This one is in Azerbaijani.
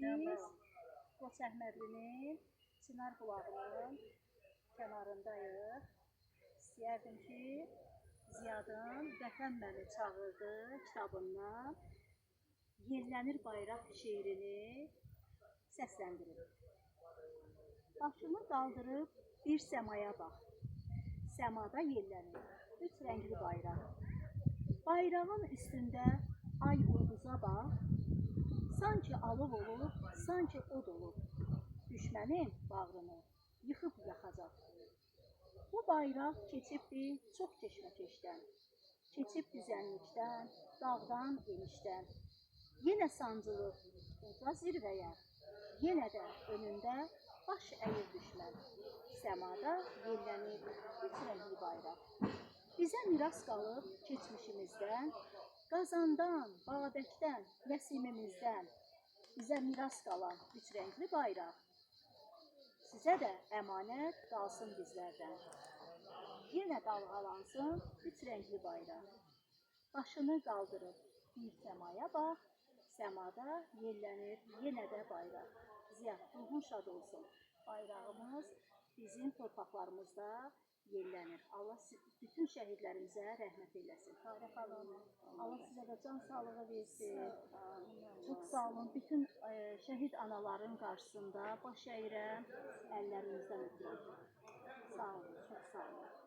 Biz Qoç Əhmədlinin Çınar bulağının kənarındayıq. İstəyərdim ki, Ziyadın Vətən məni çağırdı kitabından Yellənir bayraq şeirini səsləndirib. Başını qaldırıb bir səmaya bax. Səmada yellənir üç rəngli bayraq. Bayrağın üstündə ay ulduza bax. Sanki alov olub, sanki od olub. Düşmənin bağrını yıxıb yaxacaq. Bu bayraq keçibdir çox keşməkeşdən. Keçib düzənlikdən, dağdan, enişdən. Yenə sancılıb uca zirvəyə. Yenə də önündə baş əyir düşmən. Səmada yellənir üç rəngli bayraq. Bizə miras qalıb keçmişimizdən, Qazandan, Babəkdən, Nəsimimizdən. Bizə miras qalan üç rəngli bayraq. Sizə də əmanət qalsın bizlərdən. Yenə dalğalansın üç rəngli bayraq. Başını qaldırıb bir səmaya bax. Səmada yellənir yenə də bayraq. Ziyad, ruhun şad olsun. Bayrağımız bizim torpaqlarımızda yellənir. Allah bütün şəhidlərimizə rəhmət eyləsin. Tarix xanım, Allah sizə də can sağlığı versin. Çox sağ olun. Bütün şəhid anaların qarşısında baş əyirəm, əllərinizdən öpürəm. Sağ olun, çox sağ olun.